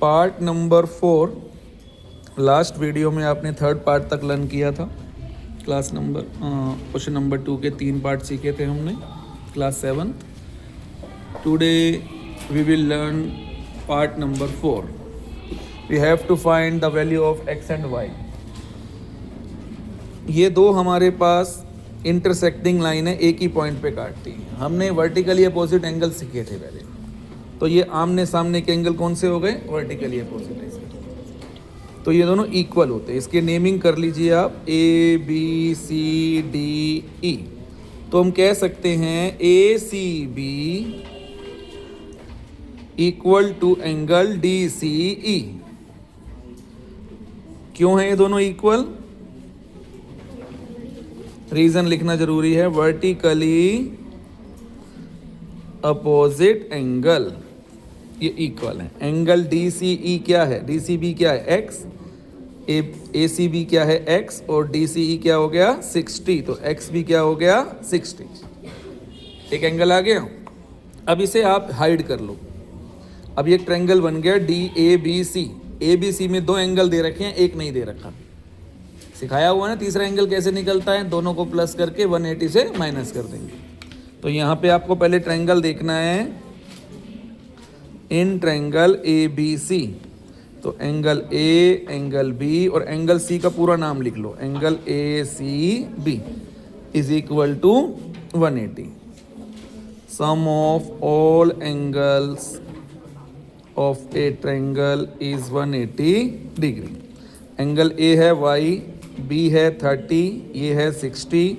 Part number 4। Last video में आपने third part तक लर्न किया था। क्वेश्चन नंबर 2 के 3 पार्ट सीखे थे हमने class 7। Today we will learn part number 4। We have to find the value of x and y. ये दो हमारे पास इंटरसेक्टिंग लाइन है, एक ही पॉइंट पे काटती है। हमने वर्टिकली अपोजिट एंगल सीखे थे पहले, तो ये आमने सामने के एंगल कौन से हो गए? Vertically opposite. तो ये दोनों इक्वल होते हैं। इसके नेमिंग कर लीजिए आप, ए बी सी डी ई। तो हम कह सकते हैं A C B equal to angle D C E. क्यों है ये दोनों इक्वल? रीजन लिखना जरूरी है। वर्टिकली अपोजिट एंगल ये इक्वल है। एंगल डी सी ई क्या है? डी सी बी क्या है? एक्स। ए सी बी क्या है? एक्स। और डी सी ई क्या हो गया? 60। तो एक्स भी क्या हो गया? 60। एक एंगल आ गया। अब इसे आप हाइड कर लो। अब ये ट्रायंगल बन गया D A B C. A B C में दो एंगल दे रखे हैं, एक नहीं दे रखा। सिखाया हुआ ना तीसरा एंगल कैसे निकलता है। दोनों को प्लस करके 180 से माइनस कर देंगे। तो यहाँ पे आपको पहले ट्रायंगल देखना है, in triangle A B C. तो एंगल ए, एंगल बी और एंगल सी का पूरा नाम लिख लो। Angle A C B is equal to 180। Sum of all angles of a triangle is 180 degree. Angle A है वाई, बी है 30, ये है 60।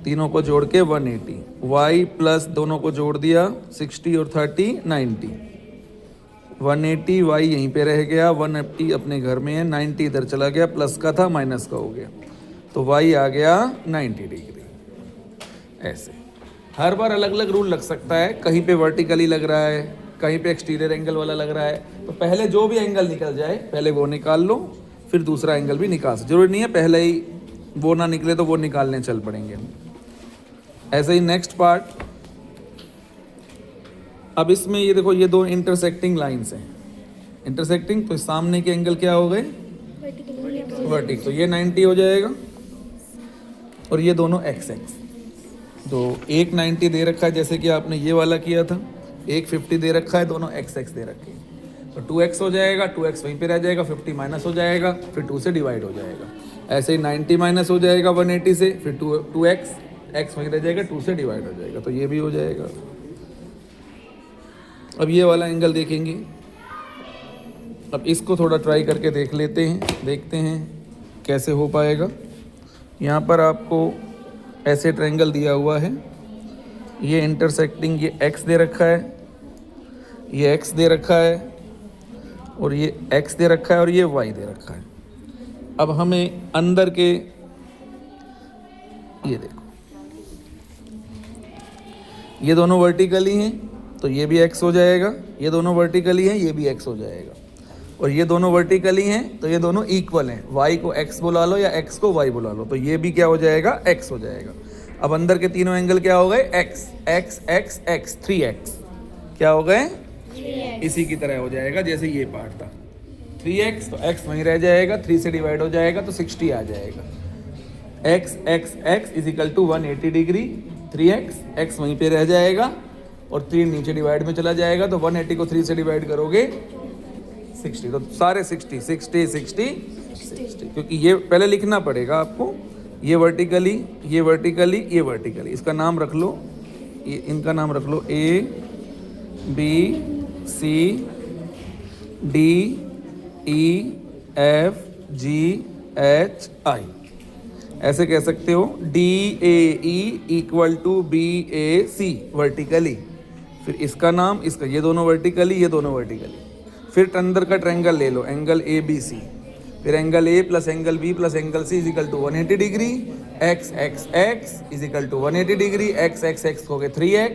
तीनों को जोड़ के 180। वाई प्लस दोनों को जोड़ दिया 60 और 30 90। 180 वाई यहीं पे रह गया, 180 अपने घर में है, 90 इधर चला गया, प्लस का था माइनस का हो गया। तो वाई आ गया 90 डिग्री। ऐसे हर बार अलग अलग रूल लग सकता है। कहीं पे वर्टिकली लग रहा है, कहीं पे एक्सटीरियर एंगल वाला लग रहा है। तो पहले जो भी एंगल निकल जाए पहले वो निकाल लो, फिर दूसरा एंगल भी निकाल सकते। जरूरी नहीं है पहले ही वो ना निकले तो वो निकालने चल पड़ेंगे। ऐसे ही नेक्स्ट पार्ट। अब इसमें ये देखो, ये दो इंटरसेक्टिंग लाइंस हैं। इंटरसेक्टिंग तो सामने के एंगल क्या हो गए? वर्टिकल। तो ये 90 हो जाएगा और ये दोनों एक्स एक्स। तो एक 90 दे रखा है जैसे कि आपने ये वाला किया था, एक 50 दे रखा है, दोनों एक्स एक्स दे रखे हैं। तो 2x हो जाएगा, 2x वहीं पे रह जाएगा, 50 माइनस हो जाएगा, फिर 2 से डिवाइड हो जाएगा। ऐसे ही 90 माइनस हो जाएगा 180 से, फिर 2x, x वहीं रह जाएगा, 2 से डिवाइड हो जाएगा। तो ये भी हो जाएगा। अब ये वाला एंगल देखेंगे। अब इसको थोड़ा ट्राई करके देख लेते हैं, देखते हैं कैसे हो पाएगा। यहाँ पर आपको ऐसे ट्रायंगल दिया हुआ है, ये इंटरसेक्टिंग, ये x दे रखा है, ये x दे रखा है और ये x दे रखा है और ये y दे रखा है। अब हमें अंदर के, ये देखो, ये दोनों वर्टिकली हैं तो ये भी x हो जाएगा, ये दोनों वर्टिकली हैं ये भी x हो जाएगा, और ये दोनों वर्टिकली हैं तो ये दोनों इक्वल हैं। y को x बुला लो या x को y बुला लो, तो ये भी क्या हो जाएगा? x हो जाएगा। अब अंदर के तीनों एंगल क्या हो गए? x x x x 3x क्या हो गए? इसी की तरह हो जाएगा जैसे ये पार्ट था 3x। तो x वहीं रह जाएगा, 3 से डिवाइड हो जाएगा तो 60 आ जाएगा। x x x is equal to 180 degree. 3x, x वहीं पे रह जाएगा और 3 नीचे डिवाइड में चला जाएगा। तो 180 को 3 से डिवाइड करोगे 60। तो सारे 60 60 60 60, क्योंकि ये पहले लिखना पड़ेगा आपको। ये वर्टिकली, ये वर्टिकली, ये वर्टिकली। इसका नाम रख लो, ये इनका नाम रख लो, A B C D E F G H I. ऐसे कह सकते हो D A E equal to B A C vertically. फिर इसका नाम, इसका, ये दोनों वर्टिकली, ये दोनों वर्टिकली। फिर अंदर का ट्रायंगल ले लो, एंगल ए बी सी। फिर angle A plus angle B plus angle C is equal to 180 degree. X X X is equal to 180 degree. X X X हो गए 3x,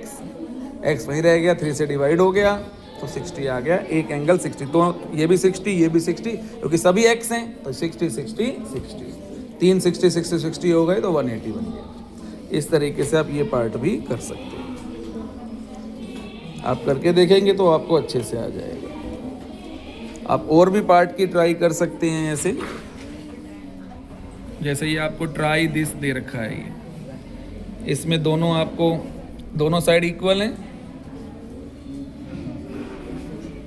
एक्स वहीं रह गया, 3 से डिवाइड हो गया तो 60 आ गया। एक एंगल 60। तो ये भी 60, ये भी 60, क्योंकि सभी x हैं तो 60 60 60। 3 60 60 60 हो गए तो 180 बन गया। इस तरीके से आप ये पार्ट भी कर सकते हो। आप करके देखेंगे तो आपको अच्छे से आ जाएगा। आप और भी पार्ट की ट्राई कर सकते हैं ऐसे, जैसे ये आपको ट्राई दिस दे रखा है, ये इसमें दोनों आपको दोनों साइड इक्वल हैं,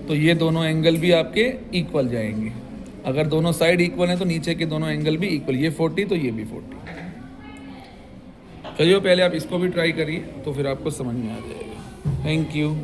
तो ये दोनों एंगल भी आपके इक्वल जाएंगे। अगर दोनों साइड इक्वल हैं तो नीचे के दोनों एंगल भी इक्वल, ये 40 तो ये भी 40। चलिए पहले आप इसको भी ट्राई करिए तो फिर आपको समझ में आ जाएगा। Thank you.